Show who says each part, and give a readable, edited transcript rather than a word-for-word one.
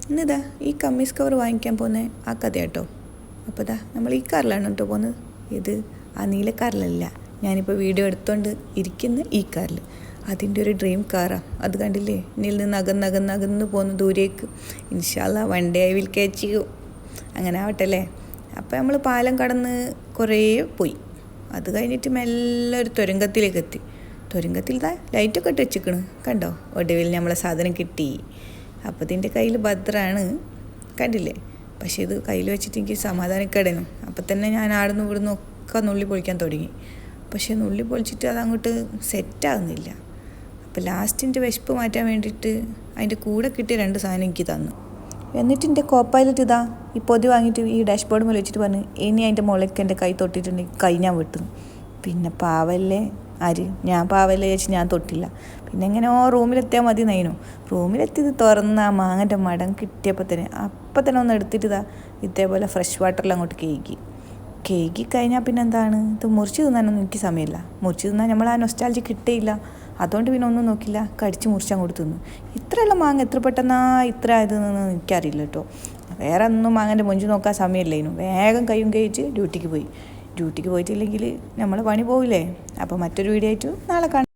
Speaker 1: ഇന്നിതാ ഈ കമ്മീസ് കവർ വാങ്ങിക്കാൻ പോകുന്ന ആ കഥ കേട്ടോ. അപ്പോൾ ഇതാ നമ്മൾ ഈ കാറിലാണ് കേട്ടോ പോകുന്നത്. ഇത് ആ നീല കാറിലല്ല, ഞാനിപ്പോൾ വീഡിയോ എടുത്തുകൊണ്ട് ഇരിക്കുന്ന ഈ കാറിൽ. അതിൻ്റെ ഒരു ഡ്രീം കാറാണ്. അത് കണ്ടില്ലേ, എന്നിൽ നിന്ന് അകന്ന് പോകുന്ന ദൂരേക്ക്. ഇൻഷാ അല്ലാഹ് one day I will catch you. അങ്ങനെ ആവട്ടെ അല്ലേ. അപ്പോൾ നമ്മൾ പാലം കടന്ന് കുറേ പോയി. അത് കഴിഞ്ഞിട്ട് മെല്ലെ ഒരു തുരങ്കത്തിലേക്ക് എത്തി. തുരങ്കത്തിൽ ലൈറ്റൊക്കെ ഇട്ട് വെച്ചിക്കണ് കണ്ടോ. ഒടുവിൽ നമ്മളെ സാധനം കിട്ടി. അപ്പോൾ ഇതിൻ്റെ കയ്യിൽ ഭദ്രമാണ്, കണ്ടില്ലേ. പക്ഷേ ഇത് കയ്യിൽ വെച്ചിട്ട് എനിക്ക് സമാധാനക്കേടായിരുന്നു. അപ്പോൾ തന്നെ ഞാൻ ആടുന്ന് ഇവിടുന്ന് ഒക്കെ നുള്ളി പൊളിക്കാൻ തുടങ്ങി. പക്ഷേ നുള്ളി പൊളിച്ചിട്ട് അതങ്ങോട്ട് സെറ്റാകുന്നില്ല. അപ്പോൾ ലാസ്റ്റിൻ്റെ വിശപ്പ് മാറ്റാൻ വേണ്ടിയിട്ട് അതിൻ്റെ കൂടെ കിട്ടിയ 2 സാധനം എനിക്ക് തന്നു. എന്നിട്ട് എൻ്റെ കോപ്പൈലറ്റ് ഇതാ ഈ പൊതി വാങ്ങിയിട്ട് ഈ ഡാഷ്ബോർഡ് മേലെ വെച്ചിട്ട് പറഞ്ഞു, ഇനി അതിൻ്റെ മുളയ്ക്ക് എൻ്റെ കൈ തൊട്ടിട്ടുണ്ടെങ്കിൽ കൈ ഞാൻ വെട്ടുന്നു. പിന്നെ പാവല്ലേ ഞാൻ പാവല്ലേ വെച്ച് ഞാൻ തൊട്ടില്ല. പിന്നെ എങ്ങനെയോ റൂമിലെത്തിയാൽ മതി നയിനു. റൂമിലെത്തിയത് തുറന്ന് ആ മാങ്ങൻ്റെ മടം കിട്ടിയപ്പോൾ തന്നെ ഒന്ന് എടുത്തിട്ട് ഇതേപോലെ ഫ്രഷ് വാട്ടറിൽ അങ്ങോട്ട് കേക്ക് കഴിഞ്ഞാൽ പിന്നെ എന്താണ്, ഇത് മുറിച്ച് തിന്നാനൊന്നും എനിക്ക് സമയമില്ല. മുറിച്ച് തിന്നാൽ നമ്മൾ ആ നൊസ്റ്റാൾജി കിട്ടേയില്ല. അതുകൊണ്ട് പിന്നെ ഒന്നും നോക്കില്ല, കടിച്ച് മുറിച്ച് അങ്ങോട്ട് തിന്നു. ഇത്രയുള്ള മാങ്ങ എത്ര പെട്ടെന്നാ ഇത്ര ആയതെന്ന് എനിക്കറിയില്ല കേട്ടോ. വേറെ ഒന്നും മാങ്ങൻ്റെ മൊഞ്ച് നോക്കാൻ സമയമില്ലേനു. വേഗം കൈയും കഴിച്ച് ഡ്യൂട്ടിക്ക് പോയിട്ടില്ലെങ്കിൽ നമ്മളെ പണി പോവില്ലേ. അപ്പോൾ മറ്റൊരു വീഡിയോ ആയിട്ട് നാളെ കാണാം.